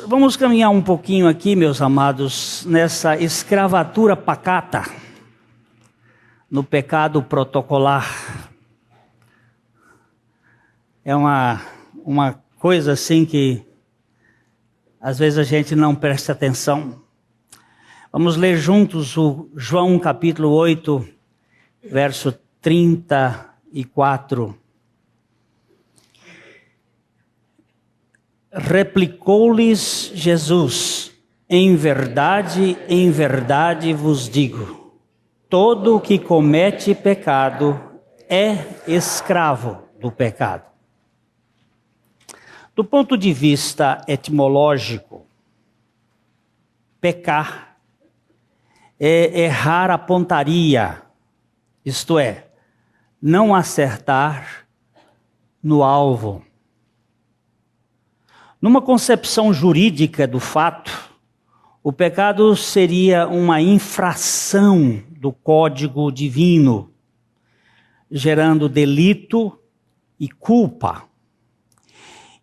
Vamos caminhar um pouquinho aqui, meus amados, nessa escravatura pacata, no pecado protocolar. É uma coisa assim que às vezes a gente não presta atenção. Vamos ler juntos o João capítulo 8, verso 34. Replicou-lhes Jesus: em verdade vos digo, todo o que comete pecado é escravo do pecado. Do ponto de vista etimológico, pecar é errar a pontaria, isto é, não acertar no alvo. Numa concepção jurídica do fato, o pecado seria uma infração do código divino, gerando delito e culpa.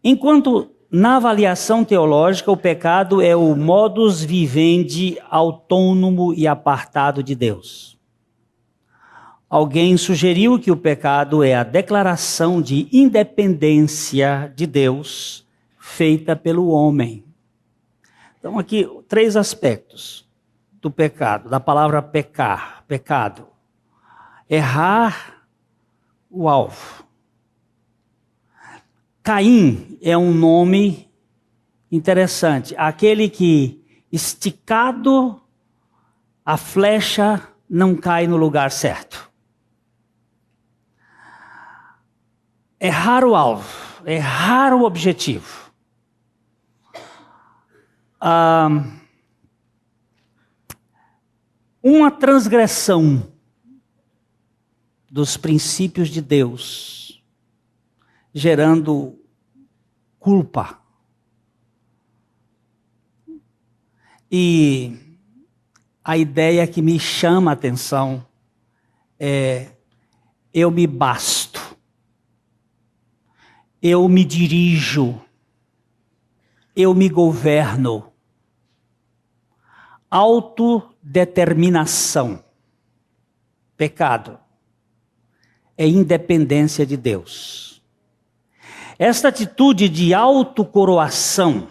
Enquanto na avaliação teológica o pecado é o modus vivendi autônomo e apartado de Deus. Alguém sugeriu que o pecado é a declaração de independência de Deus feita pelo homem. Então aqui, 3 aspectos do pecado, da palavra pecar, pecado. Errar o alvo. Caim é um nome interessante, aquele que, esticado, a flecha não cai no lugar certo. Errar o alvo, errar o objetivo. Uma transgressão dos princípios de Deus, gerando culpa. E a ideia que me chama a atenção é: eu me basto, eu me dirijo, eu me governo. Autodeterminação. Pecado é independência de Deus. Esta atitude de autocoroação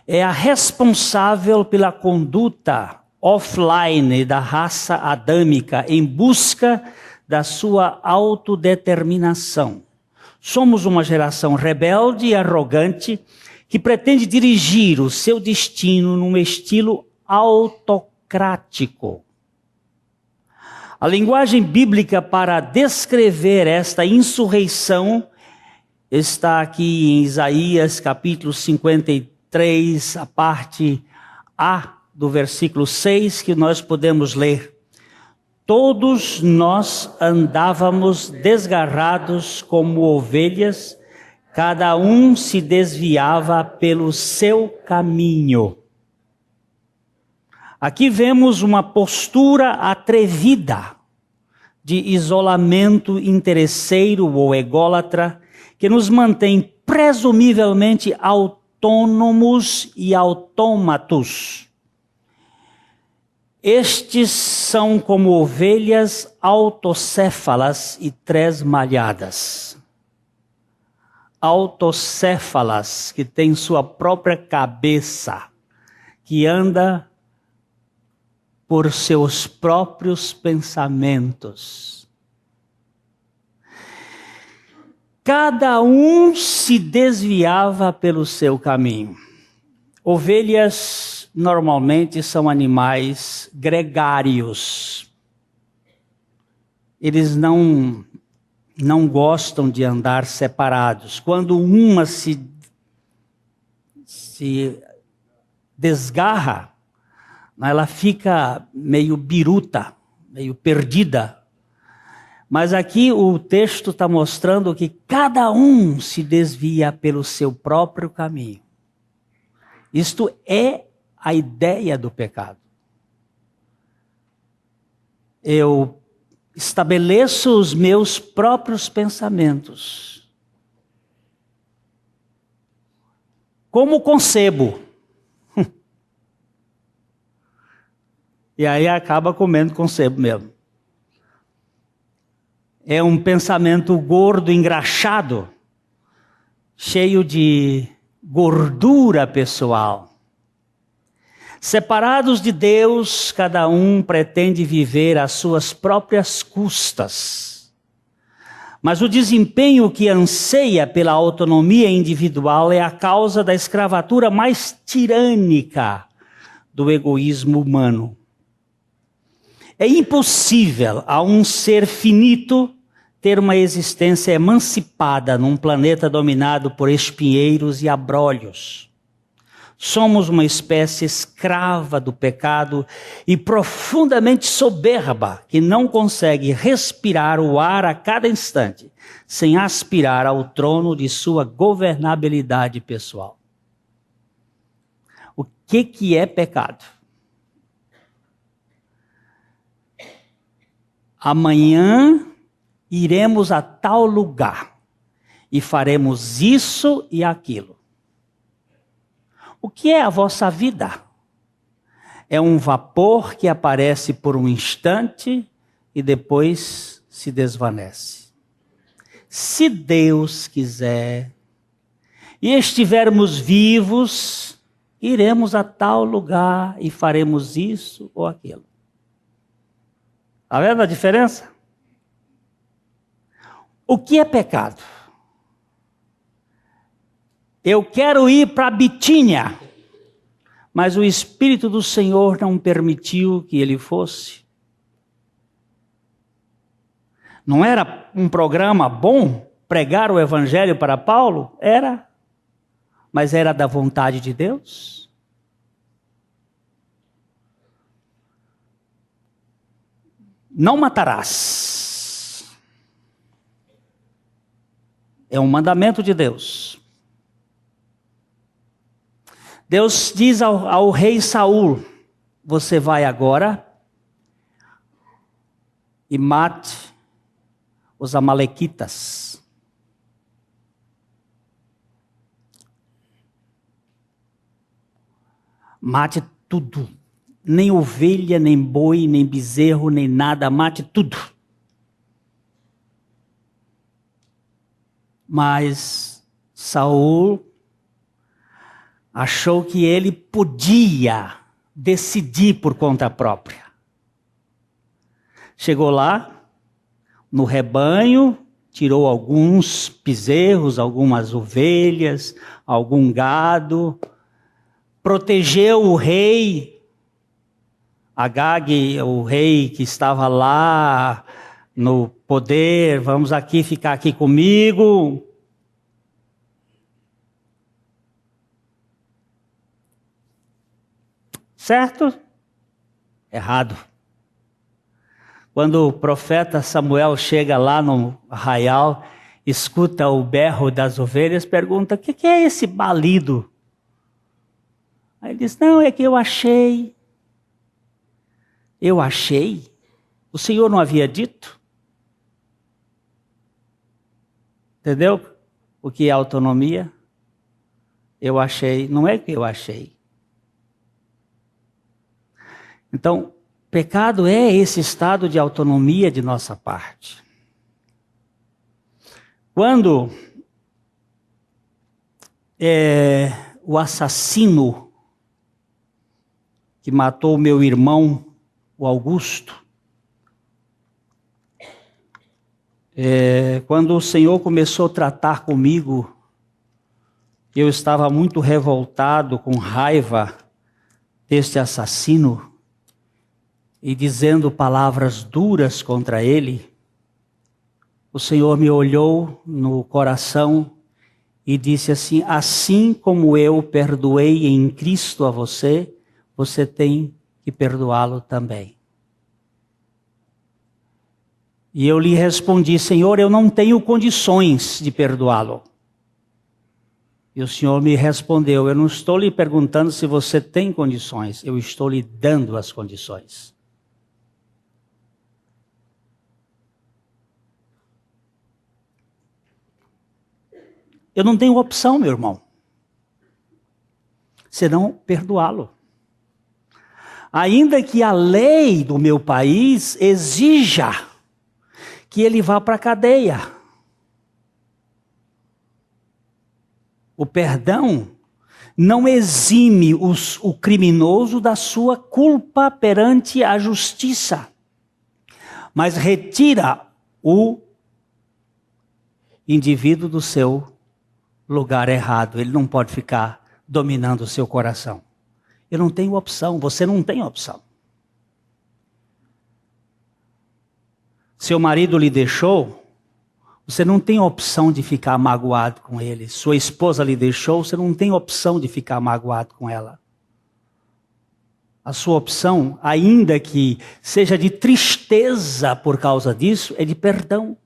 é a responsável pela conduta offline da raça adâmica em busca da sua autodeterminação. Somos uma geração rebelde e arrogante que pretende dirigir o seu destino num estilo autocrático. A linguagem bíblica para descrever esta insurreição está aqui em Isaías capítulo 53, a parte A do versículo 6, que nós podemos ler. Todos nós andávamos desgarrados como ovelhas, cada um se desviava pelo seu caminho. Aqui vemos uma postura atrevida de isolamento interesseiro ou ególatra que nos mantém presumivelmente autônomos e autômatos. Estes são como ovelhas autocéfalas e tresmalhadas. Autocéfalas, que têm sua própria cabeça, que anda por seus próprios pensamentos. Cada um se desviava pelo seu caminho. Ovelhas normalmente são animais gregários. Eles não gostam de andar separados. Quando uma se desgarra, ela fica meio biruta, meio perdida. Mas aqui o texto está mostrando que cada um se desvia pelo seu próprio caminho. Isto é a ideia do pecado. Eu estabeleço os meus próprios pensamentos. como concebo. E aí acaba comendo concebo mesmo. É um pensamento gordo, engraxado, cheio de gordura pessoal. Separados de Deus, cada um pretende viver às suas próprias custas. Mas o desempenho que anseia pela autonomia individual é a causa da escravatura mais tirânica do egoísmo humano. É impossível a um ser finito ter uma existência emancipada num planeta dominado por espinheiros e abrolhos. Somos uma espécie escrava do pecado e profundamente soberba, que não consegue respirar o ar a cada instante, sem aspirar ao trono de sua governabilidade pessoal. O que é pecado? Amanhã iremos a tal lugar e faremos isso e aquilo. O que é a vossa vida? É um vapor que aparece por um instante e depois se desvanece. Se Deus quiser e estivermos vivos, iremos a tal lugar e faremos isso ou aquilo. Está vendo a diferença? O que é pecado? Eu quero ir para Bitínia, mas o Espírito do Senhor não permitiu que ele fosse. Não era um programa bom pregar o Evangelho para Paulo? Era. Mas era da vontade de Deus? Não matarás. É um mandamento de Deus. Deus diz ao rei Saul: você vai agora e mate os amalequitas. Mate tudo. Nem ovelha, nem boi, nem bezerro, nem nada, mate tudo. Mas Saul achou que ele podia decidir por conta própria. Chegou lá, no rebanho, tirou alguns bezerros, algumas ovelhas, algum gado, protegeu o rei, Agag, o rei que estava lá no poder, vamos aqui ficar aqui comigo. Certo? Errado. Quando o profeta Samuel chega lá no arraial, escuta o berro das ovelhas, pergunta: o que é esse balido? Aí ele diz: não, é que eu achei. Eu achei? O Senhor não havia dito? Entendeu o que é autonomia? Eu achei, não é que eu achei. Então, pecado é esse estado de autonomia de nossa parte. Quando o assassino que matou meu irmão, o Augusto, quando o Senhor começou a tratar comigo, eu estava muito revoltado, com raiva deste assassino, e dizendo palavras duras contra ele. O Senhor me olhou no coração e disse assim: assim como eu perdoei em Cristo a você, você tem que perdoá-lo também. E eu lhe respondi: Senhor, eu não tenho condições de perdoá-lo. E o Senhor me respondeu: eu não estou lhe perguntando se você tem condições, eu estou lhe dando as condições. Eu não tenho opção, meu irmão. senão perdoá-lo. Ainda que a lei do meu país exija que ele vá para a cadeia. O perdão não exime o criminoso da sua culpa perante a justiça, mas retira o indivíduo do seu lugar errado. Ele não pode ficar dominando o seu coração. Eu não tenho opção, você não tem opção. Seu marido lhe deixou, você não tem opção de ficar magoado com ele. Sua esposa lhe deixou, você não tem opção de ficar magoado com ela. A sua opção, ainda que seja de tristeza por causa disso, é de perdão.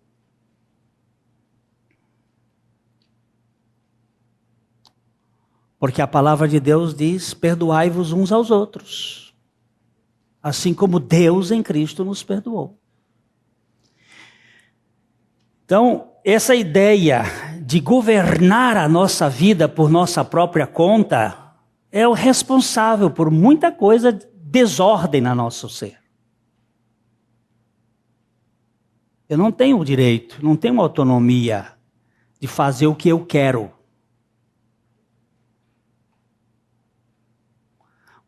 Porque a palavra de Deus diz, perdoai-vos uns aos outros, assim como Deus em Cristo nos perdoou. Então, essa ideia de governar a nossa vida por nossa própria conta é o responsável por muita coisa desordem no nosso ser. Eu não tenho o direito, não tenho autonomia de fazer o que eu quero.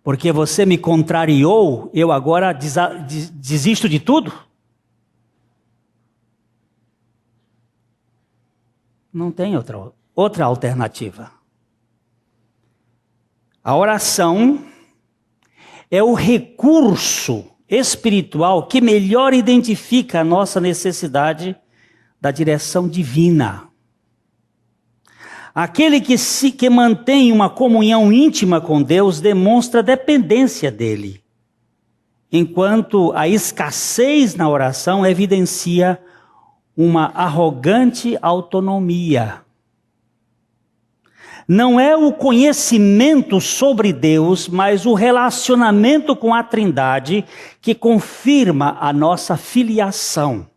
Porque você me contrariou, eu agora desisto de tudo? Não tem outra alternativa. A oração é o recurso espiritual que melhor identifica a nossa necessidade da direção divina. Aquele que mantém uma comunhão íntima com Deus demonstra dependência dele, enquanto a escassez na oração evidencia uma arrogante autonomia. Não é o conhecimento sobre Deus, mas o relacionamento com a Trindade que confirma a nossa filiação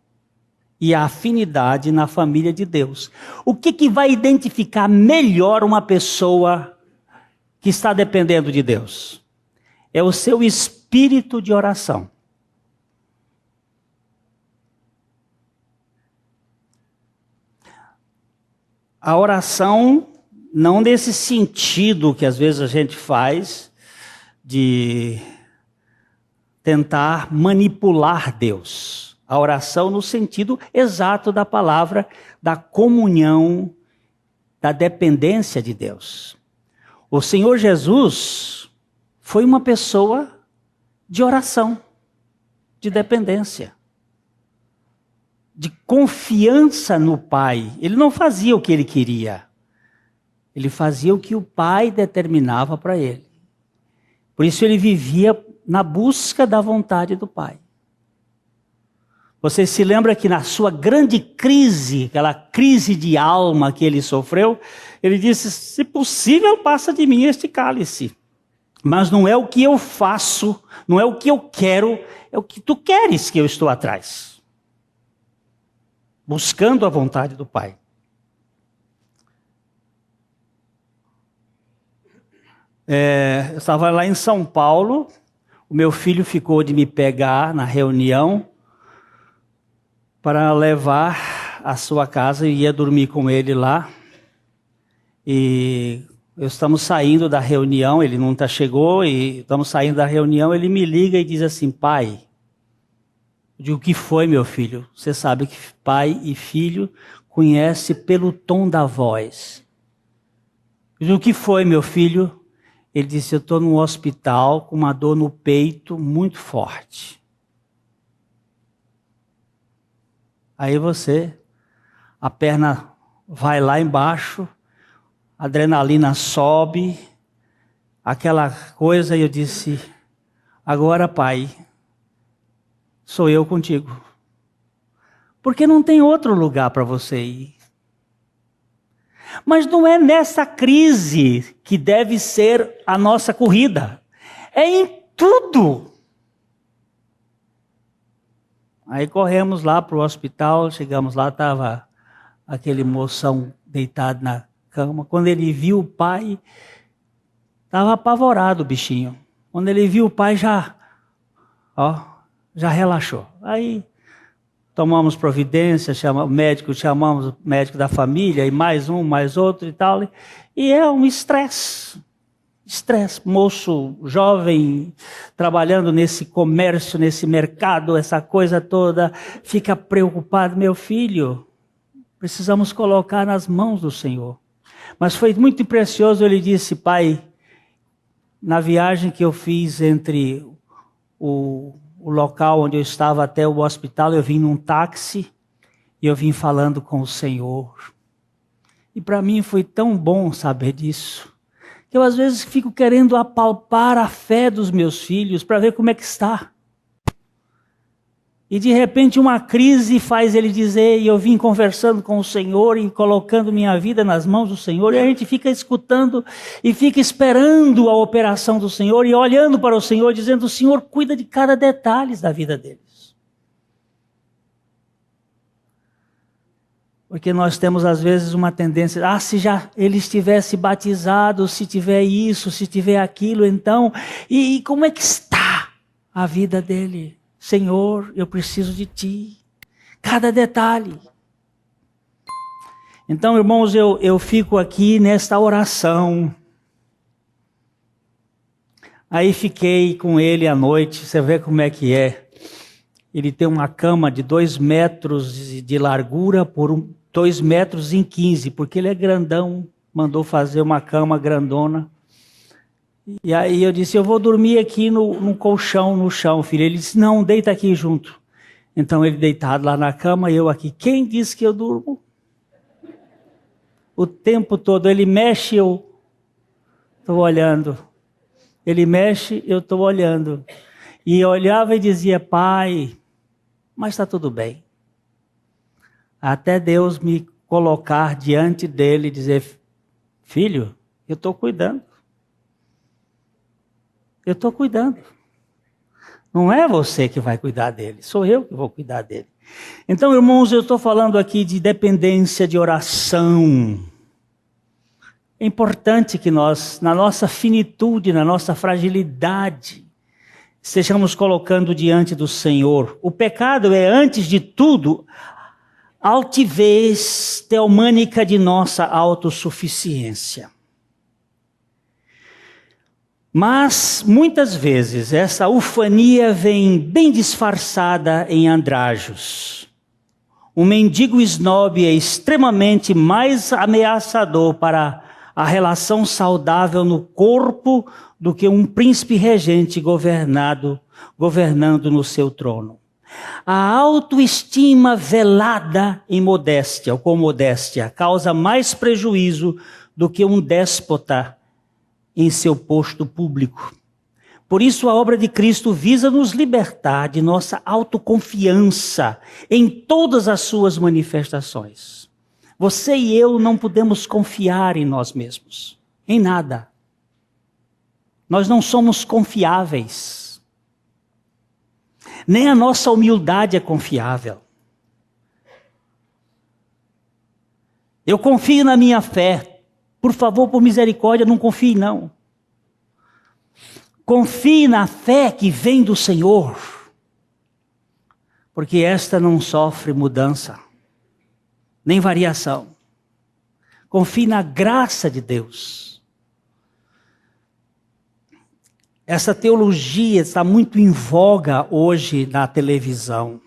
e a afinidade na família de Deus. O que vai identificar melhor uma pessoa que está dependendo de Deus? É o seu espírito de oração. A oração, não nesse sentido que às vezes a gente faz, de tentar manipular Deus. A oração no sentido exato da palavra, da comunhão, da dependência de Deus. O Senhor Jesus foi uma pessoa de oração, de dependência, de confiança no Pai. Ele não fazia o que ele queria. Ele fazia o que o Pai determinava para ele. Por isso ele vivia na busca da vontade do Pai. Você se lembra que na sua grande crise, aquela crise de alma que ele sofreu, ele disse, se possível, passa de mim este cálice. Mas não é o que eu faço, não é o que eu quero, é o que tu queres que eu estou atrás. Buscando a vontade do Pai. Eu estava lá em São Paulo, o meu filho ficou de me pegar na reunião para levar à sua casa e ia dormir com ele lá. E estamos saindo da reunião, ele nunca chegou, e estamos saindo da reunião, ele me liga e diz assim, pai, eu digo, o que foi, meu filho? Você sabe que pai e filho conhecem pelo tom da voz. Eu digo, o que foi, meu filho? Ele disse, eu estou num hospital com uma dor no peito muito forte. Aí a perna vai lá embaixo, a adrenalina sobe, aquela coisa, e eu disse, agora pai, sou eu contigo. Porque não tem outro lugar para você ir. Mas não é nessa crise que deve ser a nossa corrida. É em tudo. Aí corremos lá para o hospital, chegamos lá, estava aquele moção deitado na cama. Quando ele viu o pai, Estava apavorado o bichinho. Quando ele viu o pai, já relaxou. Aí tomamos providência, chamamos o médico da família, e mais um, mais outro e tal. E é um estresse. Estresse. Moço jovem, trabalhando nesse comércio, nesse mercado, essa coisa toda, fica preocupado. Meu filho, precisamos colocar nas mãos do Senhor. Mas foi muito precioso, ele disse: pai, na viagem que eu fiz entre o local onde eu estava até o hospital, eu vim num táxi e eu vim falando com o Senhor. E para mim foi tão bom saber disso, que eu às vezes fico querendo apalpar a fé dos meus filhos para ver como é que está. E de repente uma crise faz ele dizer, e eu vim conversando com o Senhor e colocando minha vida nas mãos do Senhor, e a gente fica escutando e fica esperando a operação do Senhor e olhando para o Senhor, dizendo: o Senhor cuida de cada detalhe da vida deles. Porque nós temos às vezes uma tendência, se já ele estivesse batizado, se tiver isso, se tiver aquilo, então, e como é que está a vida dele? Senhor, eu preciso de Ti. Cada detalhe. Então, irmãos, eu fico aqui nesta oração. Aí fiquei com ele à noite, você vê como é que é. Ele tem uma cama de 2 metros de largura por 2 metros e 15, porque ele é grandão, mandou fazer uma cama grandona. E aí eu disse: eu vou dormir aqui no colchão, no chão, filho. Ele disse: não, deita aqui junto. Então ele deitado lá na cama e eu aqui. Quem disse que eu durmo? O tempo todo ele mexe, eu estou olhando. Ele mexe, eu estou olhando. E eu olhava e dizia: pai, mas está tudo bem. Até Deus me colocar diante dele e dizer: filho, eu estou cuidando. Eu estou cuidando. Não é você que vai cuidar dele, sou eu que vou cuidar dele. Então, irmãos, eu estou falando aqui de dependência, de oração. É importante que nós, na nossa finitude, na nossa fragilidade, estejamos colocando diante do Senhor. O pecado é, antes de tudo, a altivez teomânica de nossa autossuficiência. Mas, muitas vezes, essa ufania vem bem disfarçada em andrajos. Um mendigo esnobe é extremamente mais ameaçador para a relação saudável no corpo do que um príncipe regente governando no seu trono. A autoestima velada em modéstia, ou com modéstia, causa mais prejuízo do que um déspota em seu posto público. Por isso a obra de Cristo visa nos libertar de nossa autoconfiança em todas as suas manifestações. Você e eu não podemos confiar em nós mesmos, em nada. Nós não somos confiáveis. Nem a nossa humildade é confiável. Eu confio na minha fé. Por favor, por misericórdia, não confie não. Confie na fé que vem do Senhor, porque esta não sofre mudança, nem variação. Confie na graça de Deus. Essa teologia está muito em voga hoje na televisão.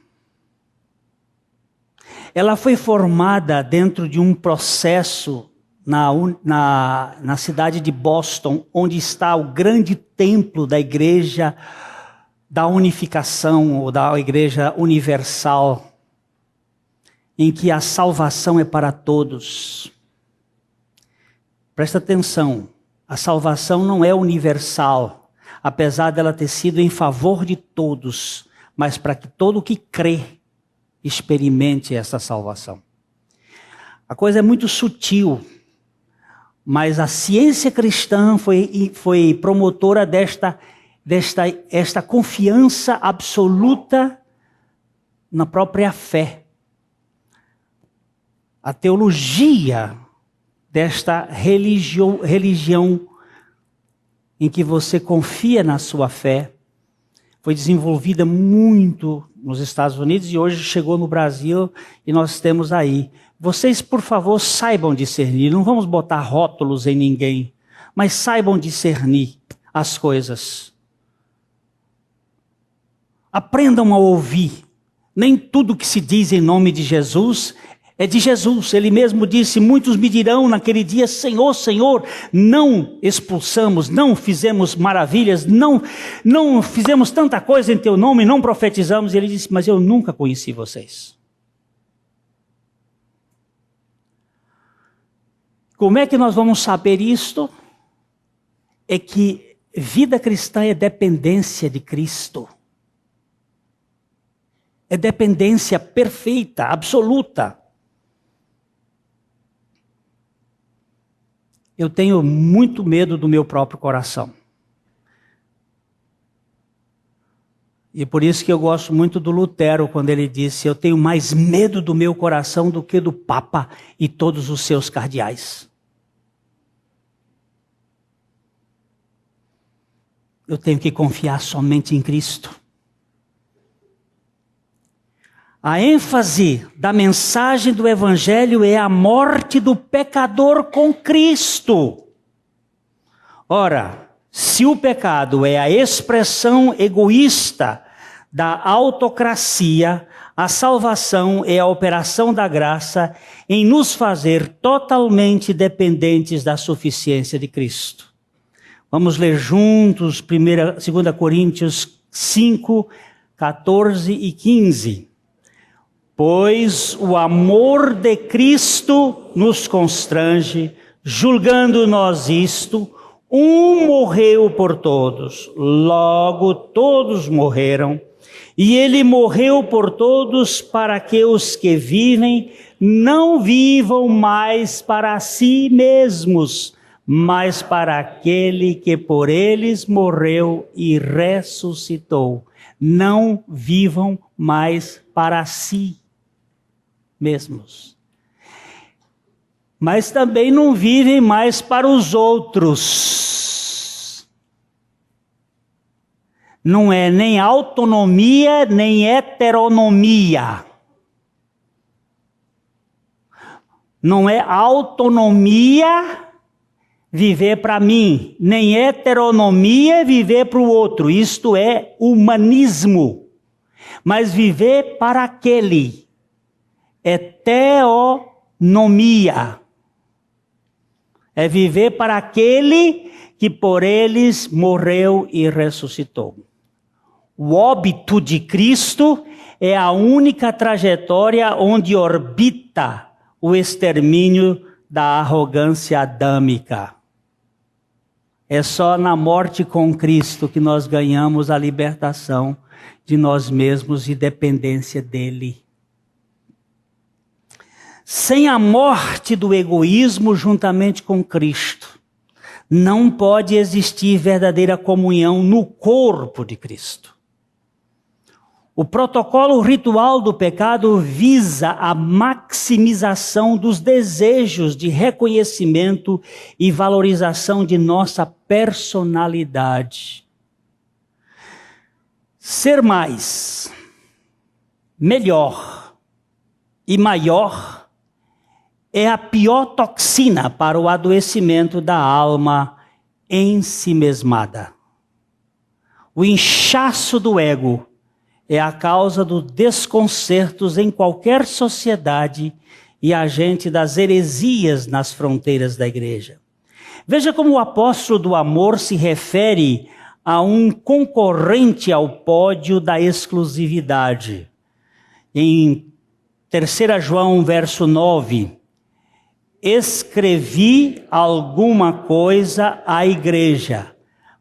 Ela foi formada dentro de um processo na cidade de Boston, onde está o grande templo da igreja da unificação, ou da igreja universal, em que a salvação é para todos. Presta atenção, a salvação não é universal, apesar dela ter sido em favor de todos, mas para que todo que crê experimente essa salvação. A coisa é muito sutil, mas a ciência cristã foi promotora desta confiança absoluta na própria fé. A teologia desta religião em que você confia na sua fé, foi desenvolvida muito nos Estados Unidos e hoje chegou no Brasil e nós temos aí. Vocês, por favor, saibam discernir. Não vamos botar rótulos em ninguém, mas saibam discernir as coisas. Aprendam a ouvir. Nem tudo que se diz em nome de Jesus é de Jesus. Ele mesmo disse, muitos me dirão naquele dia, Senhor, Senhor, não expulsamos, não fizemos maravilhas, não fizemos tanta coisa em teu nome, não profetizamos. E ele disse, mas eu nunca conheci vocês. Como é que nós vamos saber isto? É que vida cristã é dependência de Cristo. É dependência perfeita, absoluta. Eu tenho muito medo do meu próprio coração. E por isso que eu gosto muito do Lutero, quando ele disse, eu tenho mais medo do meu coração do que do Papa e todos os seus cardeais. Eu tenho que confiar somente em Cristo. A ênfase da mensagem do Evangelho é a morte do pecador com Cristo. Ora, se o pecado é a expressão egoísta da autocracia, a salvação é a operação da graça em nos fazer totalmente dependentes da suficiência de Cristo. Vamos ler juntos 2 Coríntios 5, 14 e 15. Pois o amor de Cristo nos constrange, julgando nós isto, um morreu por todos, logo todos morreram, e ele morreu por todos para que os que vivem não vivam mais para si mesmos, mas para aquele que por eles morreu e ressuscitou. Não vivam mais para si mesmos. Mas também não vivem mais para os outros. Não é nem autonomia, nem heteronomia. Não é autonomia viver para mim, nem heteronomia viver para o outro. Isto é humanismo. Mas viver para aquele é teonomia. É viver para aquele que por eles morreu e ressuscitou. O óbito de Cristo é a única trajetória onde orbita o extermínio da arrogância adâmica. É só na morte com Cristo que nós ganhamos a libertação de nós mesmos e dependência dele. Sem a morte do egoísmo juntamente com Cristo, não pode existir verdadeira comunhão no corpo de Cristo. O protocolo ritual do pecado visa a maximização dos desejos de reconhecimento e valorização de nossa personalidade. Ser mais, melhor e maior é a pior toxina para o adoecimento da alma ensimesmada. O inchaço do ego é a causa dos desconcertos em qualquer sociedade e agente das heresias nas fronteiras da igreja. Veja como o apóstolo do amor se refere a um concorrente ao pódio da exclusividade. Em 3 João, verso 9, escrevi alguma coisa à igreja,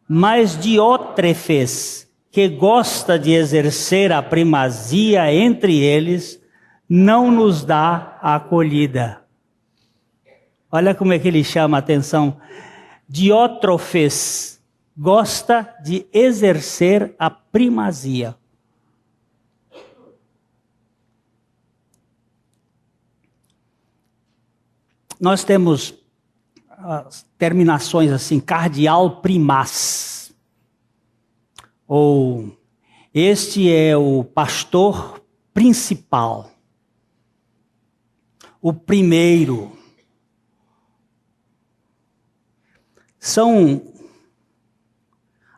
mas Diótrefes, que gosta de exercer a primazia entre eles, não nos dá a acolhida. Olha como é que ele chama a atenção. Diótrefes gosta de exercer a primazia. Nós temos as terminações assim, cardial primaz. Ou este é o pastor principal. O primeiro. São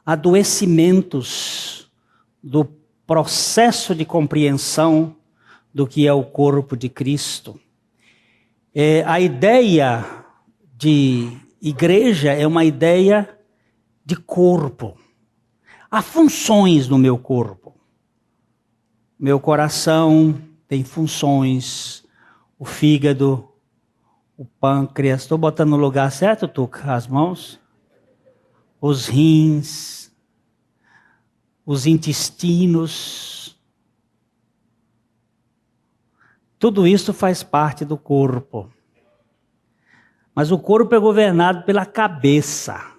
adoecimentos do processo de compreensão do que é o corpo de Cristo. A ideia de igreja é uma ideia de corpo. Há funções no meu corpo. Meu coração tem funções, o fígado, o pâncreas. Estou botando no lugar certo, Tuca, as mãos? Os rins, os intestinos. Tudo isso faz parte do corpo. Mas o corpo é governado pela cabeça.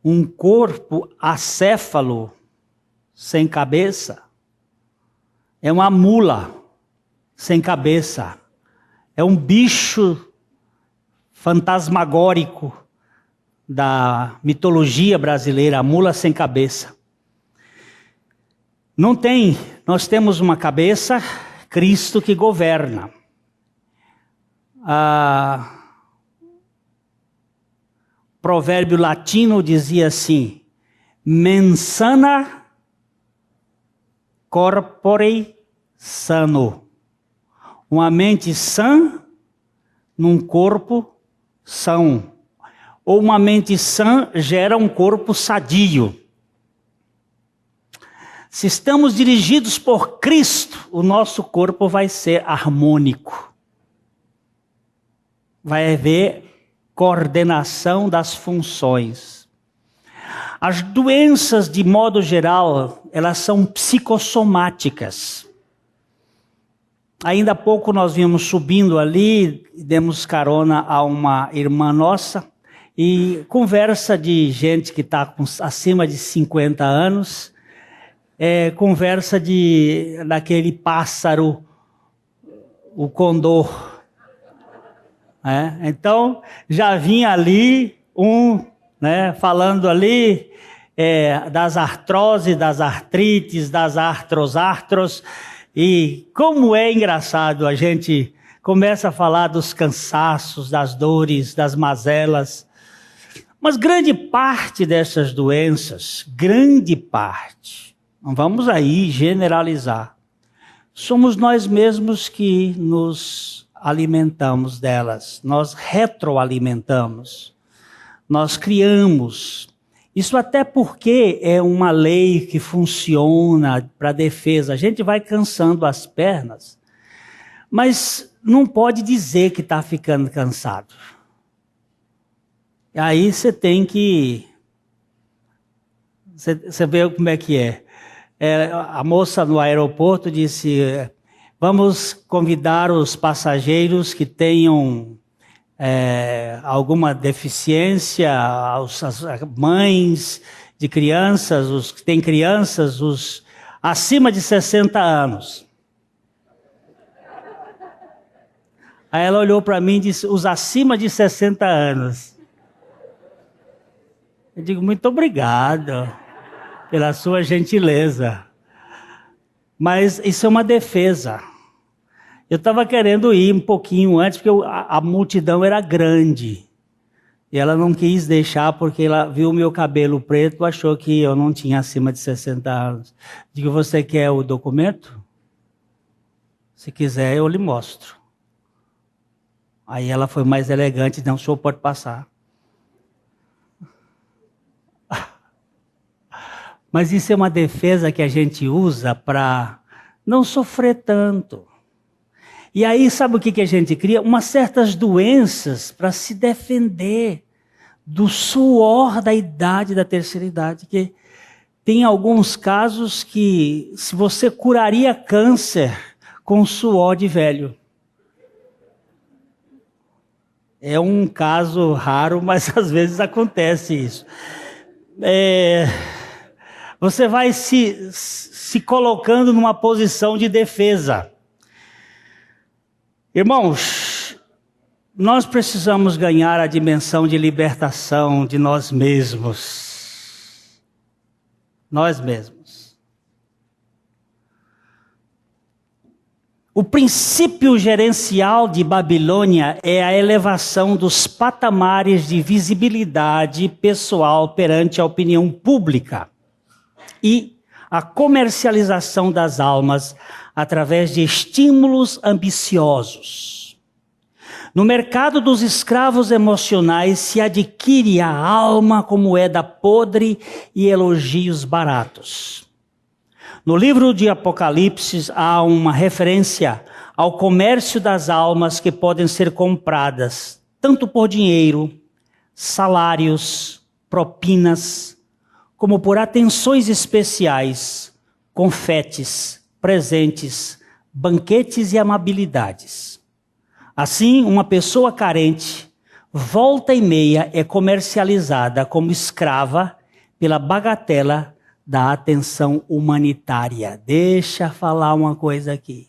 Um corpo acéfalo, sem cabeça, é uma mula sem cabeça. É um bicho fantasmagórico da mitologia brasileira, a mula sem cabeça. Nós temos uma cabeça, Cristo que governa. Provérbio latino dizia assim: mens-sana corpore sano. Uma mente sã num corpo são. Ou uma mente sã gera um corpo sadio. Se estamos dirigidos por Cristo, o nosso corpo vai ser harmônico. Vai haver coordenação das funções. As doenças, de modo geral, elas são psicossomáticas. Ainda há pouco nós vimos subindo ali, demos carona a uma irmã nossa, e conversa de gente que está acima de 50 anos, conversa daquele pássaro, o condor. Então, já vinha ali falando ali das artroses, das artrites, das artros, e como é engraçado, a gente começa a falar dos cansaços, das dores, das mazelas, mas grande parte dessas doenças, não vamos aí generalizar, somos nós mesmos que nos alimentamos delas, nós retroalimentamos, nós criamos. Isso até porque é uma lei que funciona para defesa. A gente vai cansando as pernas, mas não pode dizer que está ficando cansado. Aí você tem que... Você vê como é que é. A moça no aeroporto disse: vamos convidar os passageiros que tenham alguma deficiência, as mães de crianças, os que têm crianças, os acima de 60 anos. Aí ela olhou para mim e disse: os acima de 60 anos. Eu digo: muito obrigado pela sua gentileza. Mas isso é uma defesa. Eu estava querendo ir um pouquinho antes, porque a multidão era grande. E ela não quis deixar, porque ela viu o meu cabelo preto, achou que eu não tinha acima de 60 anos. Digo: você quer o documento? Se quiser, eu lhe mostro. Aí ela foi mais elegante: não, o senhor pode passar. Mas isso é uma defesa que a gente usa para não sofrer tanto. E aí, sabe o que a gente cria? Umas certas doenças para se defender do suor da idade, da terceira idade. Que tem alguns casos que se você curaria câncer com suor de velho. É um caso raro, mas às vezes acontece isso. Você vai se colocando numa posição de defesa. Irmãos, Nós precisamos ganhar a dimensão de libertação de nós mesmos. Nós mesmos. O princípio gerencial de Babilônia é a elevação dos patamares de visibilidade pessoal perante a opinião pública e a comercialização das almas através de estímulos ambiciosos. No mercado dos escravos emocionais se adquire a alma como moeda podre e elogios baratos. No livro de Apocalipse há uma referência ao comércio das almas que podem ser compradas, tanto por dinheiro, salários, propinas, como por atenções especiais, confetes, presentes, banquetes e amabilidades. Assim, uma pessoa carente, volta e meia é comercializada como escrava pela bagatela da atenção humanitária. Deixa eu falar uma coisa aqui.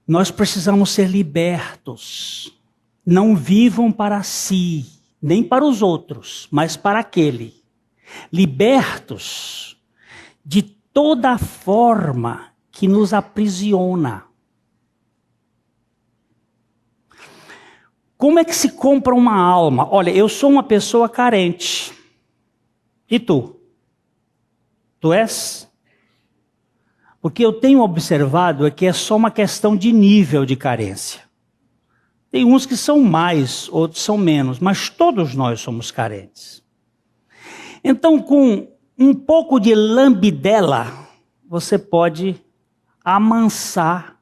Nós precisamos ser libertos. Não vivam para si, nem para os outros, mas para aquele. Libertos de toda forma que nos aprisiona. Como é que se compra uma alma? Olha, eu sou uma pessoa carente. E tu? Tu és? Porque eu tenho observado que é só uma questão de nível de carência. Tem uns que são mais, outros são menos, mas todos nós somos carentes. Então, com um pouco de lambidela, você pode amansar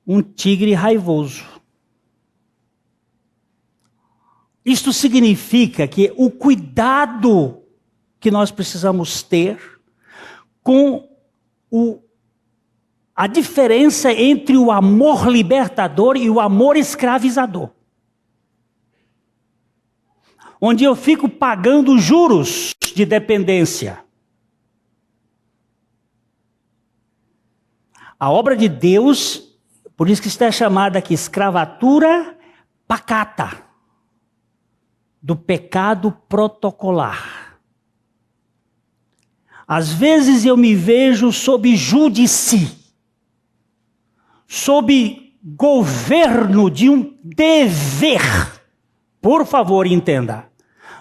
um tigre raivoso. Isto significa que o cuidado que nós precisamos ter com a diferença entre o amor libertador e o amor escravizador. Onde eu fico pagando juros de dependência. A obra de Deus, por isso que está chamada aqui escravatura pacata, do pecado protocolar. Às vezes eu me vejo sob júdice, sob governo de um dever. Por favor, entenda.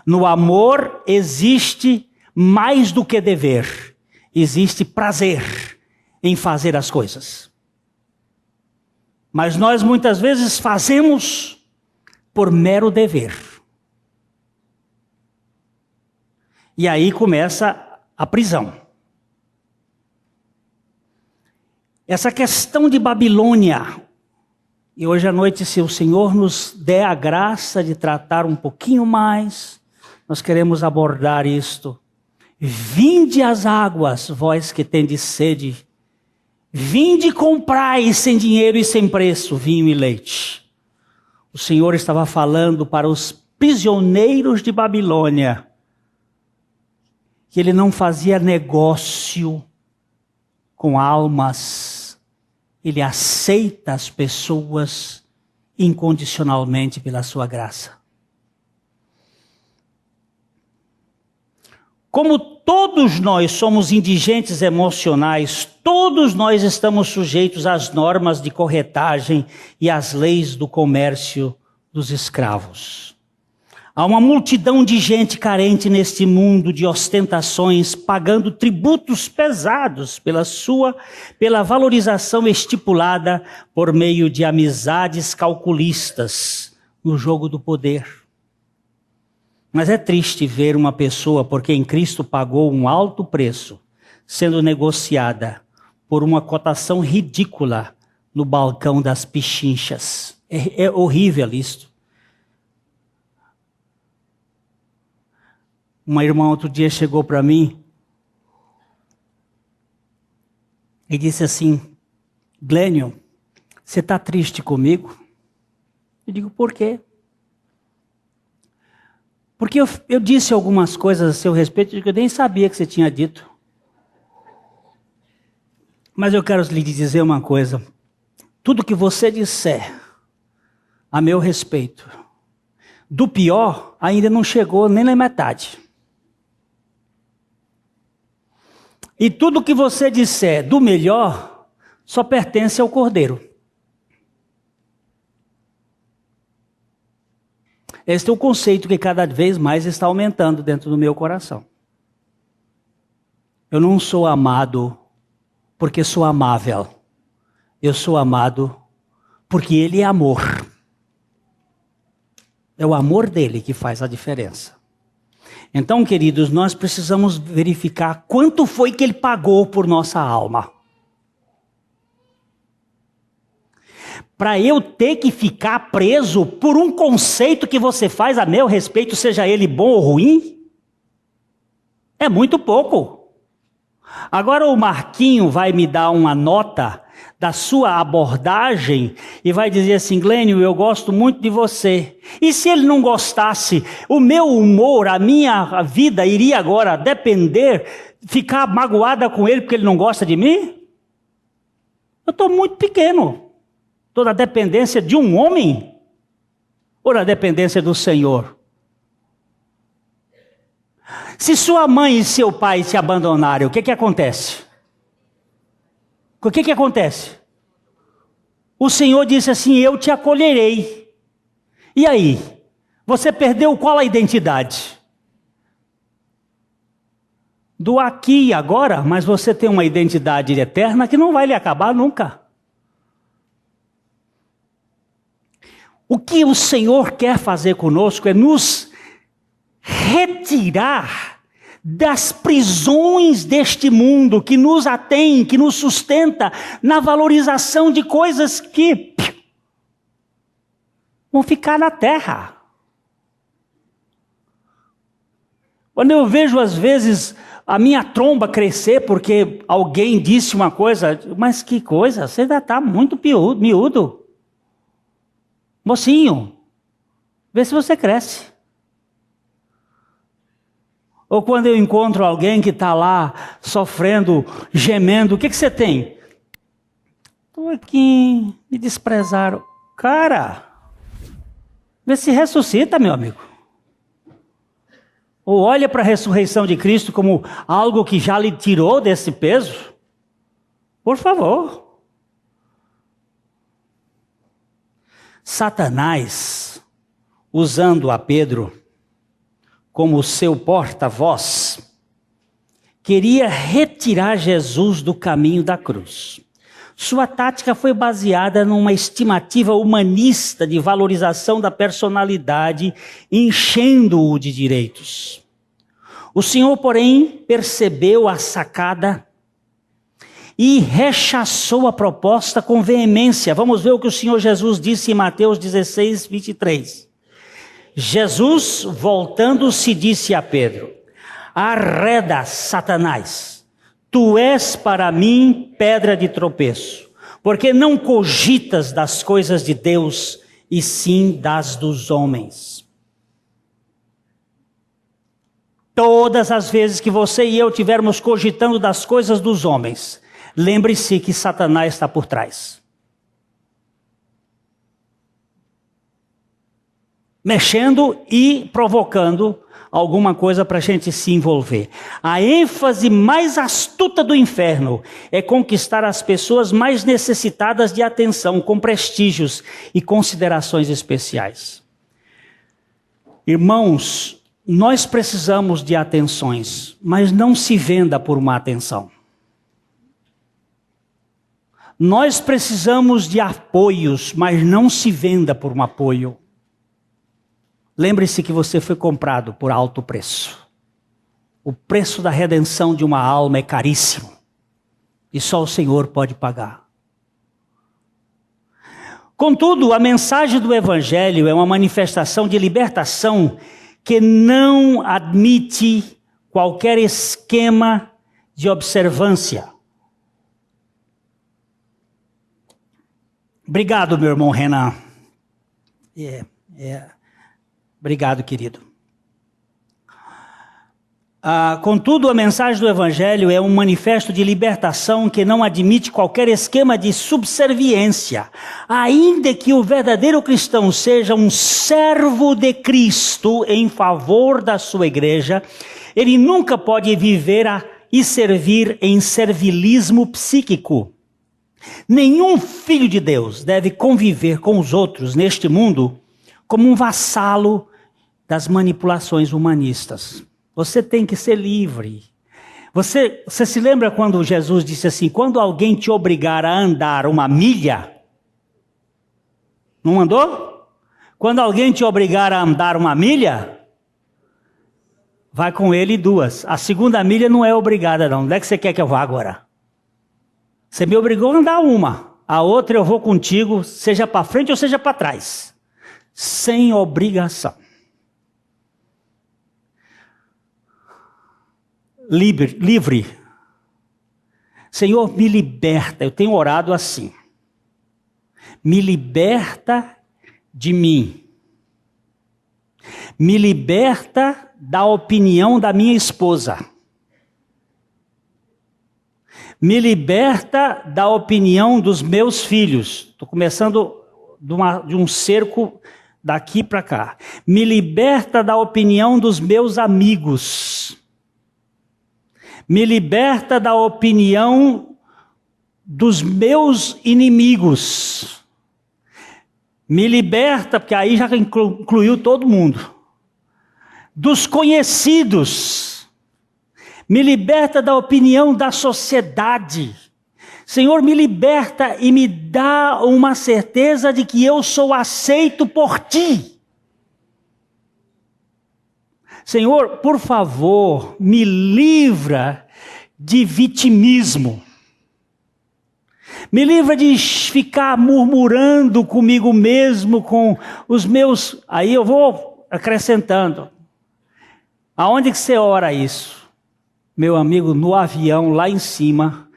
No amor existe mais do que dever. Existe prazer em fazer as coisas. Mas nós muitas vezes fazemos por mero dever. E aí começa a prisão. Essa questão de Babilônia, e hoje à noite, se o Senhor nos der a graça de tratar um pouquinho mais, nós queremos abordar isto. Vinde às águas, vós que tendes sede. Vinde comprai sem dinheiro e sem preço, vinho e leite. O Senhor estava falando para os prisioneiros de Babilônia, que ele não fazia negócio com almas, ele aceita as pessoas incondicionalmente pela sua graça. Como todos nós somos indigentes emocionais, todos nós estamos sujeitos às normas de corretagem e às leis do comércio dos escravos. Há uma multidão de gente carente neste mundo de ostentações, pagando tributos pesados pela valorização estipulada por meio de amizades calculistas no jogo do poder. Mas é triste ver uma pessoa, porque em Cristo pagou um alto preço, sendo negociada por uma cotação ridícula no balcão das pichinchas. É horrível isto. Uma irmã outro dia chegou para mim e disse assim: Glênio, você está triste comigo? Eu digo, por quê? Porque eu disse algumas coisas a seu respeito que eu nem sabia que você tinha dito. Mas eu quero lhe dizer uma coisa. Tudo que você disser a meu respeito. Do pior, ainda não chegou nem na metade. E tudo que você disser do melhor, só pertence ao Cordeiro. Este é o conceito que cada vez mais está aumentando dentro do meu coração. Eu não sou amado porque sou amável. Eu sou amado porque Ele é amor. É o amor dele que faz a diferença. Então, queridos, nós precisamos verificar quanto foi que Ele pagou por nossa alma. Para eu ter que ficar preso por um conceito que você faz a meu respeito, seja ele bom ou ruim, é muito pouco. Agora o Marquinho vai me dar uma nota da sua abordagem e vai dizer assim: Glênio, eu gosto muito de você. E se ele não gostasse, o meu humor, a minha vida iria agora depender, ficar magoada com ele porque ele não gosta de mim? Eu estou muito pequeno. Estou na dependência de um homem ou na dependência do Senhor? Se sua mãe e seu pai te abandonarem, o que acontece? O que acontece? O Senhor disse assim: eu te acolherei. E aí? Você perdeu qual a identidade? Do aqui e agora, mas você tem uma identidade eterna que não vai lhe acabar nunca. O que o Senhor quer fazer conosco é nos retirar das prisões deste mundo que nos atém, que nos sustenta na valorização de coisas que vão ficar na terra. Quando eu vejo às vezes a minha tromba crescer porque alguém disse uma coisa, mas que coisa, você ainda está muito miúdo. Mocinho, vê se você cresce. Ou quando eu encontro alguém que está lá sofrendo, gemendo, o que você tem? Estou aqui, me desprezaram. Cara, vê se ressuscita, meu amigo. Ou olha para a ressurreição de Cristo como algo que já lhe tirou desse peso. Por favor. Satanás, usando a Pedro como seu porta-voz, queria retirar Jesus do caminho da cruz. Sua tática foi baseada numa estimativa humanista de valorização da personalidade, enchendo-o de direitos. O Senhor, porém, percebeu a sacada e rechaçou a proposta com veemência. Vamos ver o que o Senhor Jesus disse em Mateus 16, 23. Jesus, voltando-se, disse a Pedro: arreda, Satanás, tu és para mim pedra de tropeço, porque não cogitas das coisas de Deus, e sim das dos homens. Todas as vezes que você e eu estivermos cogitando das coisas dos homens, lembre-se que Satanás está por trás. Mexendo e provocando alguma coisa para a gente se envolver. A ênfase mais astuta do inferno é conquistar as pessoas mais necessitadas de atenção, com prestígios e considerações especiais. Irmãos, nós precisamos de atenções, mas não se venda por uma atenção. Nós precisamos de apoios, mas não se venda por um apoio. Lembre-se que você foi comprado por alto preço. O preço da redenção de uma alma é caríssimo. E só o Senhor pode pagar. Contudo, a mensagem do Evangelho é uma manifestação de libertação que não admite qualquer esquema de observância. Obrigado, meu irmão Renan. Obrigado, querido. Contudo, a mensagem do Evangelho é um manifesto de libertação que não admite qualquer esquema de subserviência. Ainda que o verdadeiro cristão seja um servo de Cristo em favor da sua igreja, ele nunca pode viver e servir em servilismo psíquico. Nenhum filho de Deus deve conviver com os outros neste mundo como um vassalo das manipulações humanistas. Você tem que ser livre. Você se lembra quando Jesus disse assim, quando alguém te obrigar a andar uma milha, não andou? Quando alguém te obrigar a andar uma milha, vai com ele 2. A segunda milha não é obrigada não. Onde é que você quer que eu vá agora? Você me obrigou a andar uma. A outra eu vou contigo, seja para frente ou seja para trás. Sem obrigação. Livre. Senhor, me liberta. Eu tenho orado assim. Me liberta de mim. Me liberta da opinião da minha esposa. Me liberta da opinião dos meus filhos. Estou começando de um cerco daqui para cá. Me liberta da opinião dos meus amigos. Me liberta da opinião dos meus inimigos. Me liberta, porque aí já incluiu todo mundo. Dos conhecidos. Me liberta da opinião da sociedade. Senhor, me liberta e me dá uma certeza de que eu sou aceito por Ti. Senhor, por favor, me livra de vitimismo. Me livra de ficar murmurando comigo mesmo, com os meus... Aí eu vou acrescentando. Aonde que você ora isso? Meu amigo, no avião, lá em cima,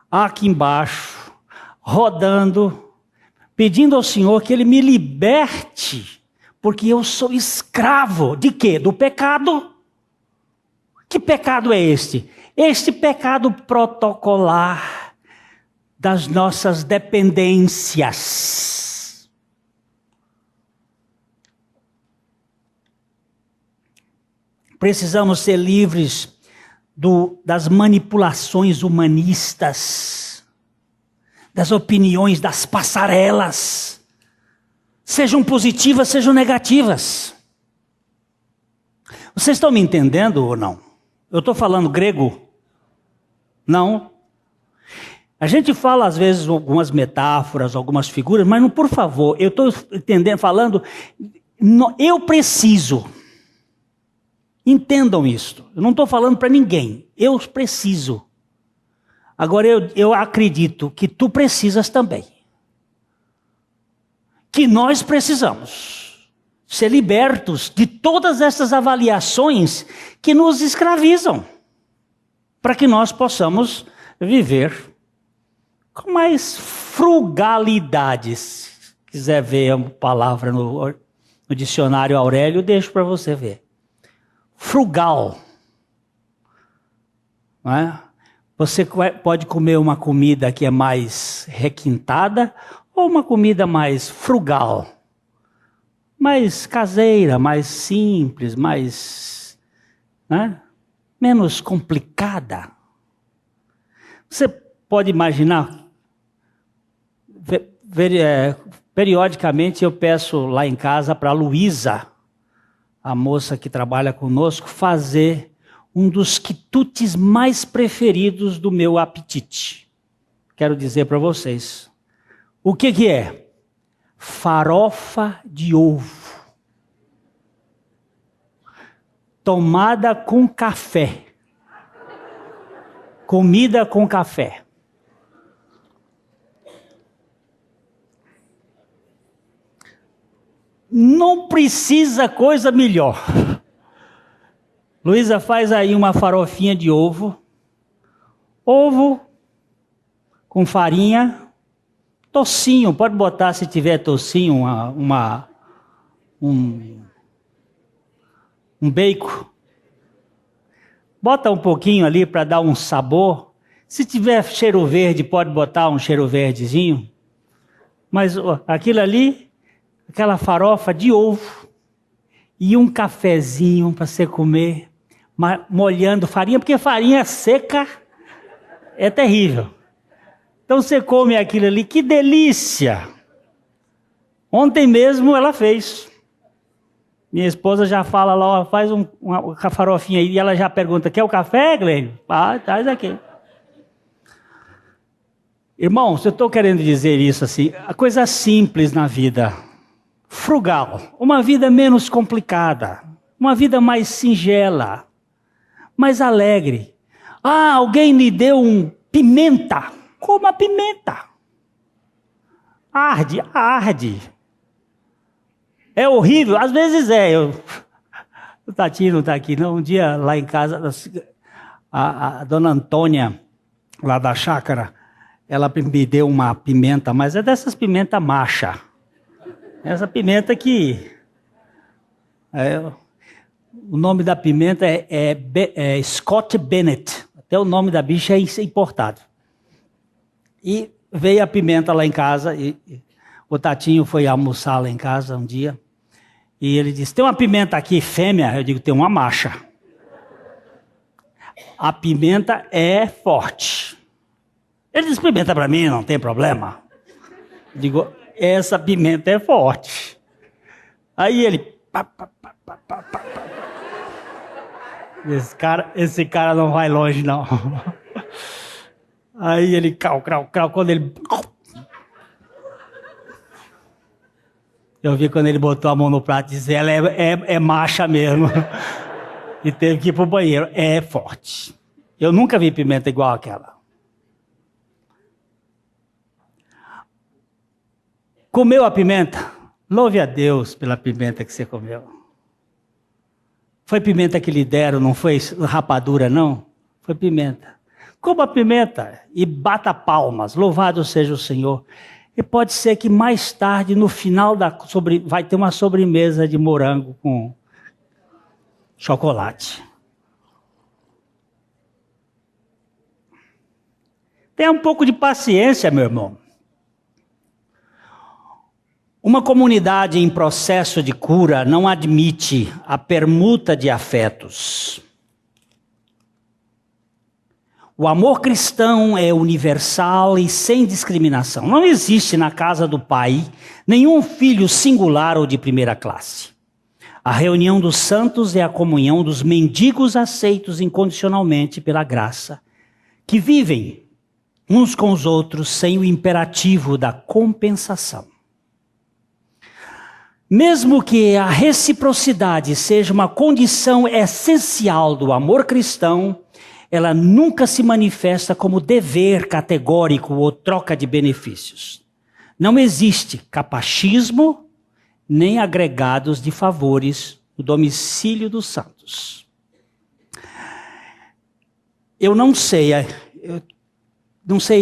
aqui embaixo, rodando, pedindo ao Senhor que Ele me liberte. Porque eu sou escravo de quê? Do pecado. Que pecado é este? Este pecado protocolar das nossas dependências. Precisamos ser livres das manipulações humanistas, das opiniões das passarelas. Sejam positivas, sejam negativas. Vocês estão me entendendo ou não? Eu estou falando grego? Não? A gente fala às vezes algumas metáforas, algumas figuras, mas não, por favor, eu estou entendendo, falando, eu preciso. Entendam isso. Eu não estou falando para ninguém. Eu preciso. Agora eu acredito que tu precisas também. Que nós precisamos ser libertos de todas essas avaliações que nos escravizam, para que nós possamos viver com mais frugalidade. Se quiser ver a palavra no dicionário Aurélio, deixo para você ver. Frugal. Não é? Você pode comer uma comida que é mais requintada, ou uma comida mais frugal, mais caseira, mais simples, mais, né? Menos complicada. Você pode imaginar, periodicamente eu peço lá em casa para a Luísa, a moça que trabalha conosco, fazer um dos quitutes mais preferidos do meu apetite. Quero dizer para vocês. O que é? Farofa de ovo. Tomada com café. Comida com café. Não precisa coisa melhor. Luísa, faz aí uma farofinha de ovo. Ovo com farinha. Tocinho, pode botar se tiver tocinho, um bacon. Bota um pouquinho ali para dar um sabor. Se tiver cheiro verde, pode botar um cheiro verdezinho. Mas aquilo ali, aquela farofa de ovo e um cafezinho para você comer, molhando farinha, porque farinha seca é terrível. Então você come aquilo ali, que delícia! Ontem mesmo ela fez. Minha esposa já fala lá, ó, faz uma farofinha aí, e ela já pergunta, quer o café, Glênio? Ah, traz aqui. Irmãos, eu estou querendo dizer isso assim, a coisa simples na vida, frugal, uma vida menos complicada, uma vida mais singela, mais alegre. Ah, alguém me deu pimenta, coma pimenta. Arde, arde. É horrível, às vezes é. O Tatinho não está aqui, não. Um dia lá em casa, a dona Antônia, lá da chácara, ela me deu uma pimenta, mas é dessas pimenta macha. Essa pimenta que... o nome da pimenta é Scott Bennett. Até o nome da bicha é importado. E veio a pimenta lá em casa, e o Tatinho foi almoçar lá em casa um dia, e ele disse, tem uma pimenta aqui fêmea? Eu digo, tem uma macha. A pimenta é forte. Ele disse, pimenta para mim, não tem problema. Eu digo, essa pimenta é forte. Aí ele... Esse cara não vai longe, não. Aí ele, crau, quando ele... Eu vi quando ele botou a mão no prato e disse, ela é macha mesmo. E teve que ir pro banheiro. É forte. Eu nunca vi pimenta igual aquela. Comeu a pimenta? Louve a Deus pela pimenta que você comeu. Foi pimenta que lhe deram, não foi rapadura, não? Foi pimenta. Coma a pimenta e bata palmas. Louvado seja o Senhor. E pode ser que mais tarde, no final, vai ter uma sobremesa de morango com chocolate. Tenha um pouco de paciência, meu irmão. Uma comunidade em processo de cura não admite a permuta de afetos. O amor cristão é universal e sem discriminação. Não existe na casa do Pai nenhum filho singular ou de primeira classe. A reunião dos santos é a comunhão dos mendigos aceitos incondicionalmente pela graça, que vivem uns com os outros sem o imperativo da compensação. Mesmo que a reciprocidade seja uma condição essencial do amor cristão, ela nunca se manifesta como dever categórico ou troca de benefícios. Não existe capachismo nem agregados de favores no domicílio dos santos. Eu não sei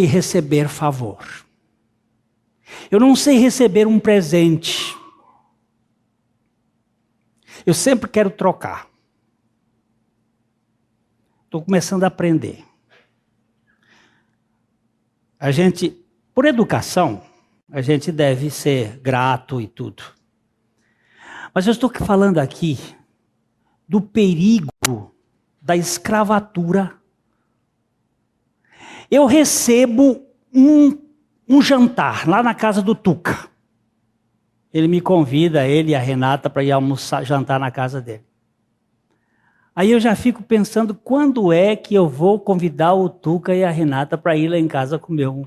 receber favor. Eu não sei receber um presente. Eu sempre quero trocar. Estou começando a aprender. A gente, por educação, a gente deve ser grato e tudo. Mas eu estou falando aqui do perigo da escravatura. Eu recebo um jantar lá na casa do Tuca. Ele me convida, ele e a Renata, para ir jantar na casa dele. Aí eu já fico pensando, quando é que eu vou convidar o Tuca e a Renata para ir lá em casa comer um?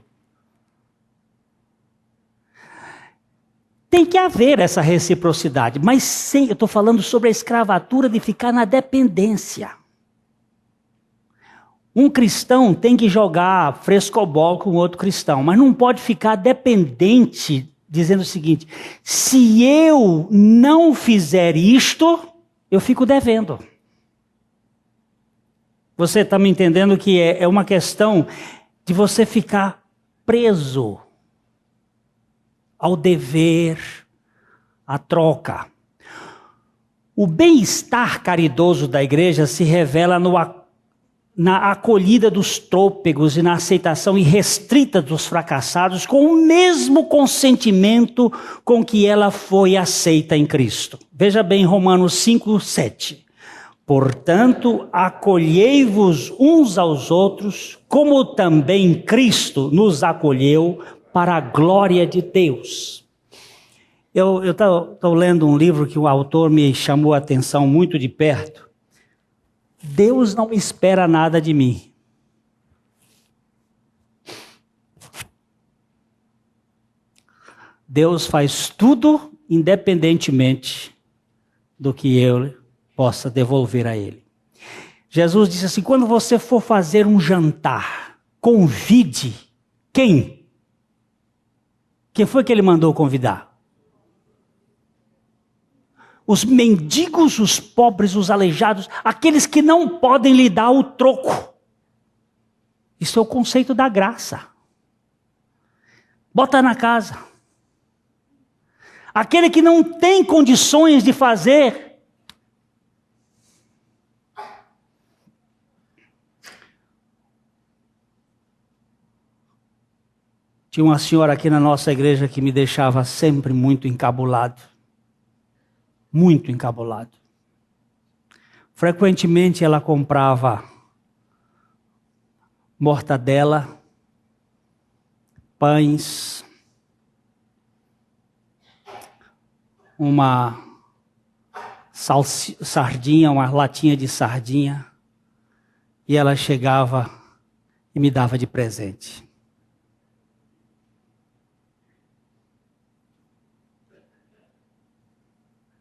Tem que haver essa reciprocidade, mas eu estou falando sobre a escravatura de ficar na dependência. Um cristão tem que jogar frescobol com outro cristão, mas não pode ficar dependente, dizendo o seguinte, se eu não fizer isto, eu fico devendo. Você está me entendendo que é uma questão de você ficar preso ao dever, à troca. O bem-estar caridoso da igreja se revela na acolhida dos trôpegos e na aceitação irrestrita dos fracassados, com o mesmo consentimento com que ela foi aceita em Cristo. Veja bem Romanos 5:7. Portanto, acolhei-vos uns aos outros, como também Cristo nos acolheu para a glória de Deus. Eu estou lendo um livro que o autor me chamou a atenção muito de perto. Deus não espera nada de mim. Deus faz tudo independentemente do que eu possa devolver a Ele. Jesus disse assim, quando você for fazer um jantar, convide quem? Quem foi que Ele mandou convidar? Os mendigos, os pobres, os aleijados, aqueles que não podem lhe dar o troco. Isso é o conceito da graça. Bota na casa. Aquele que não tem condições de fazer. Tinha uma senhora aqui na nossa igreja que me deixava sempre muito encabulado. Muito encabulado. Frequentemente ela comprava mortadela, pães, uma sardinha, uma latinha de sardinha, e ela chegava e me dava de presente.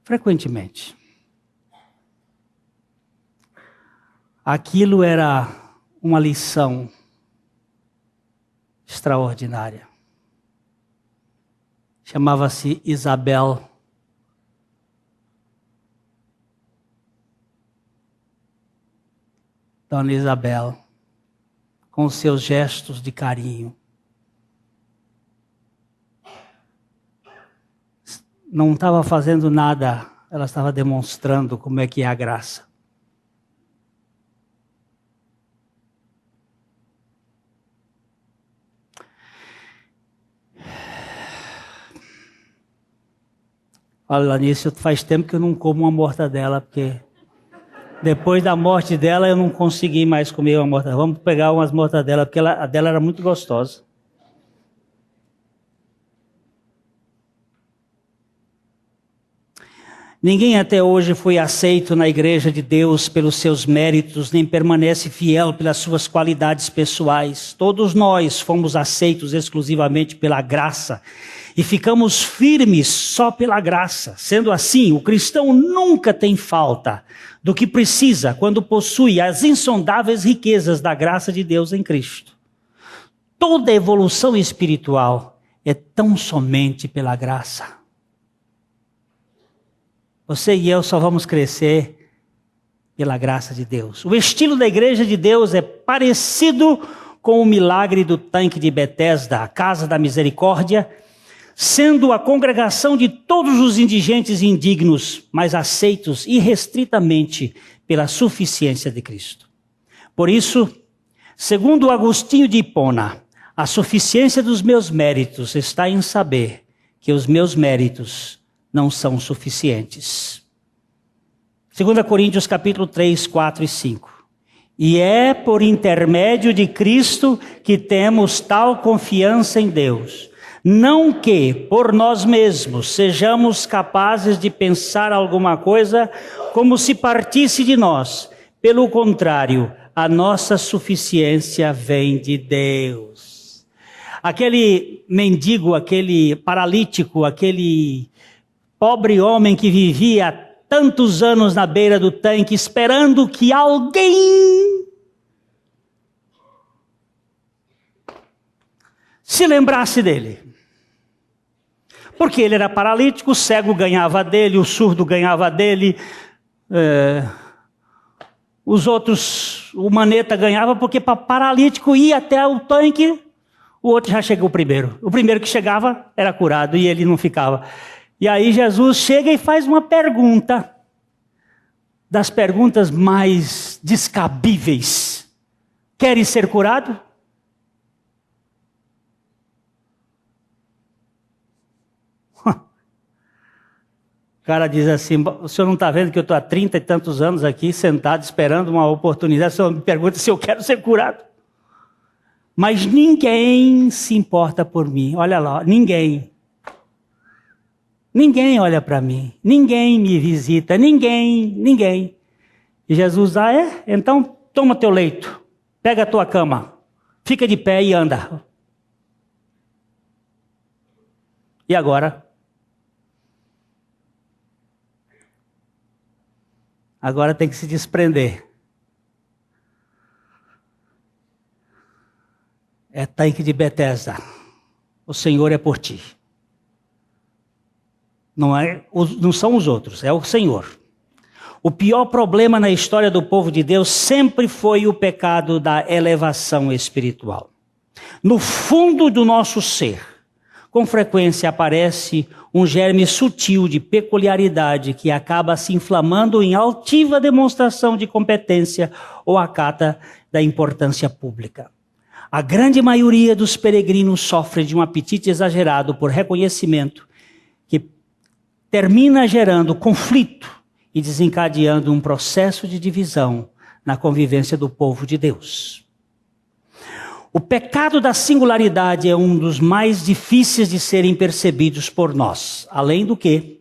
Frequentemente. Aquilo era uma lição extraordinária. Chamava-se Isabel. Dona Isabel, com seus gestos de carinho. Não estava fazendo nada, ela estava demonstrando como é que é a graça. Olha, nisso faz tempo que eu não como uma mortadela, porque depois da morte dela eu não consegui mais comer uma mortadela. Vamos pegar umas mortadelas, porque a dela era muito gostosa. Ninguém até hoje foi aceito na igreja de Deus pelos seus méritos, nem permanece fiel pelas suas qualidades pessoais. Todos nós fomos aceitos exclusivamente pela graça e ficamos firmes só pela graça. Sendo assim, o cristão nunca tem falta do que precisa quando possui as insondáveis riquezas da graça de Deus em Cristo. Toda evolução espiritual é tão somente pela graça. Você e eu só vamos crescer pela graça de Deus. O estilo da igreja de Deus é parecido com o milagre do tanque de Betesda, a casa da misericórdia, sendo a congregação de todos os indigentes e indignos, mas aceitos irrestritamente pela suficiência de Cristo. Por isso, segundo Agostinho de Hipona, a suficiência dos meus méritos está em saber que os meus méritos não são suficientes. 2 Coríntios capítulo 3, 4 e 5. E é por intermédio de Cristo que temos tal confiança em Deus. Não que, por nós mesmos, sejamos capazes de pensar alguma coisa como se partisse de nós. Pelo contrário, a nossa suficiência vem de Deus. Aquele mendigo, aquele paralítico, aquele pobre homem que vivia há tantos anos na beira do tanque, esperando que alguém se lembrasse dele. Porque ele era paralítico, o cego ganhava dele, o surdo ganhava dele, os outros, o maneta ganhava, porque para paralítico ir até o tanque, o outro já chegou primeiro. O primeiro que chegava era curado e ele não ficava. E aí Jesus chega e faz uma pergunta, das perguntas mais descabíveis Queres ser curado? O cara diz assim, o senhor não está vendo que eu estou há 30 e tantos anos aqui, sentado, esperando uma oportunidade, o senhor me pergunta se eu quero ser curado. Mas ninguém se importa por mim, olha lá, ninguém. Ninguém olha para mim, ninguém me visita, ninguém. E Jesus, então toma teu leito, pega a tua cama, fica de pé e anda. E agora? Agora tem que se desprender. É tanque de Betesda. O Senhor é por ti. Não são os outros, é o Senhor. O pior problema na história do povo de Deus sempre foi o pecado da elevação espiritual. No fundo do nosso ser, com frequência aparece um germe sutil de peculiaridade que acaba se inflamando em altiva demonstração de competência ou acata da importância pública. A grande maioria dos peregrinos sofre de um apetite exagerado por reconhecimento que termina gerando conflito e desencadeando um processo de divisão na convivência do povo de Deus. O pecado da singularidade é um dos mais difíceis de serem percebidos por nós. Além do que,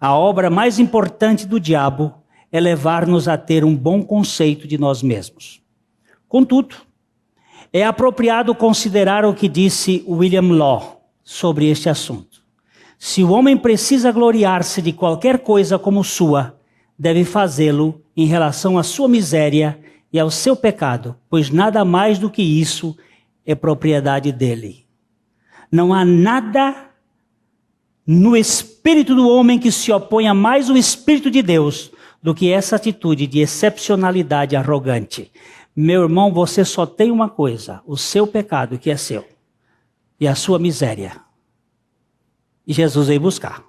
a obra mais importante do diabo é levar-nos a ter um bom conceito de nós mesmos. Contudo, é apropriado considerar o que disse William Law sobre este assunto. Se o homem precisa gloriar-se de qualquer coisa como sua, deve fazê-lo em relação à sua miséria e ao seu pecado, pois nada mais do que isso é propriedade dele. Não há nada no espírito do homem que se oponha mais ao espírito de Deus do que essa atitude de excepcionalidade arrogante. Meu irmão, você só tem uma coisa, o seu pecado que é seu e a sua miséria. E Jesus veio buscar.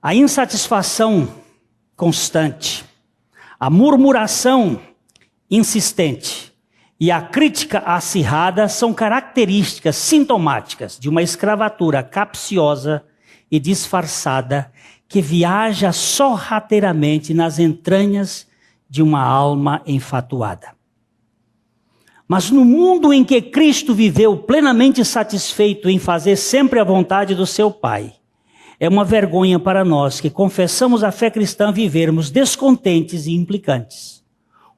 A insatisfação constante, a murmuração insistente e a crítica acirrada são características sintomáticas de uma escravatura capciosa e disfarçada que viaja sorrateiramente nas entranhas de uma alma enfatuada. Mas no mundo em que Cristo viveu plenamente satisfeito em fazer sempre a vontade do seu Pai, é uma vergonha para nós que confessamos a fé cristã vivermos descontentes e implicantes.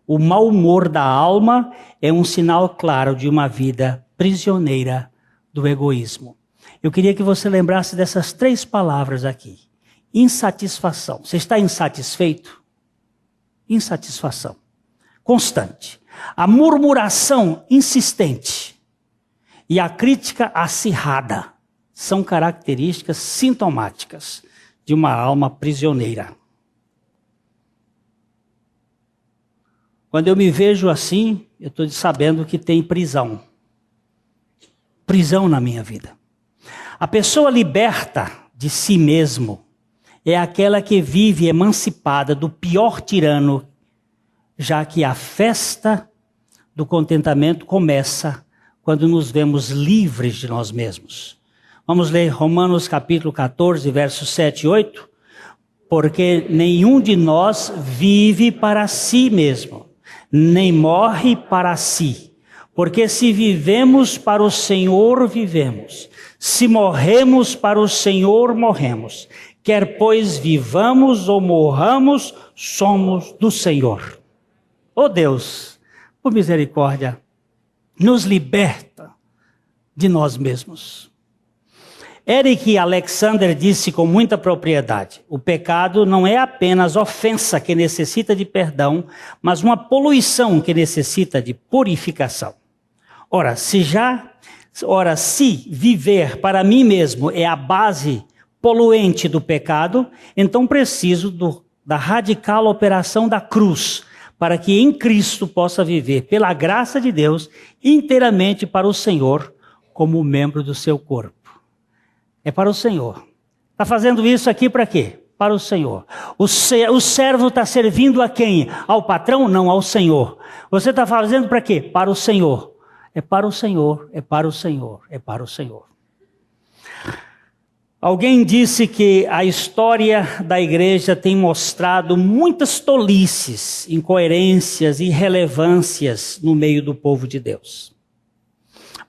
O mau humor da alma é um sinal claro de uma vida prisioneira do egoísmo. Eu queria que você lembrasse dessas 3 palavras aqui. Insatisfação. Você está insatisfeito? Insatisfação. Constante. A murmuração insistente e a crítica acirrada são características sintomáticas de uma alma prisioneira. Quando eu me vejo assim, eu estou sabendo que tem prisão. Prisão na minha vida. A pessoa liberta de si mesmo é aquela que vive emancipada do pior tirano, já que a festa do contentamento começa quando nos vemos livres de nós mesmos. Vamos ler Romanos capítulo 14, versos 7 e 8. Porque nenhum de nós vive para si mesmo, nem morre para si. Porque se vivemos para o Senhor, vivemos. Se morremos para o Senhor, morremos. Quer pois vivamos ou morramos, somos do Senhor. Oh Deus, por misericórdia, nos liberta de nós mesmos. Eric Alexander disse com muita propriedade: o pecado não é apenas ofensa que necessita de perdão, mas uma poluição que necessita de purificação. Ora, se viver para mim mesmo é a base poluente do pecado, então preciso da radical operação da cruz, para que em Cristo possa viver, pela graça de Deus, inteiramente para o Senhor, como membro do seu corpo. É para o Senhor. Está fazendo isso aqui para quê? Para o Senhor. O servo está servindo a quem? Ao patrão? Não, ao Senhor. Você está fazendo para quê? Para o Senhor. É para o Senhor, é para o Senhor, é para o Senhor. Alguém disse que a história da igreja tem mostrado muitas tolices, incoerências, irrelevâncias no meio do povo de Deus.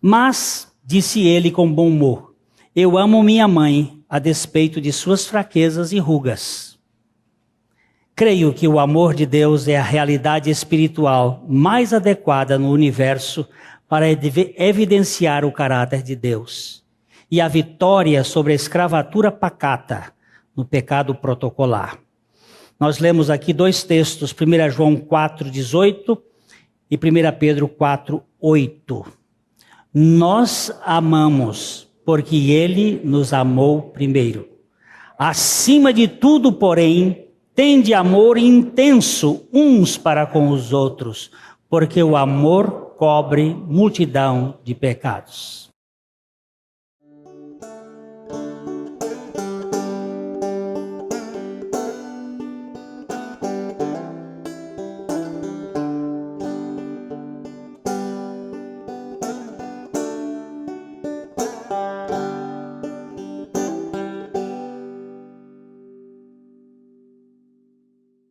Mas, disse ele com bom humor, eu amo minha mãe a despeito de suas fraquezas e rugas. Creio que o amor de Deus é a realidade espiritual mais adequada no universo para evidenciar o caráter de Deus e a vitória sobre a escravatura pacata no pecado protocolar. Nós lemos aqui dois textos, 1 João 4,18 e 1 Pedro 4,8. Nós amamos porque ele nos amou primeiro. Acima de tudo, porém, tende amor intenso uns para com os outros, porque o amor cobre multidão de pecados.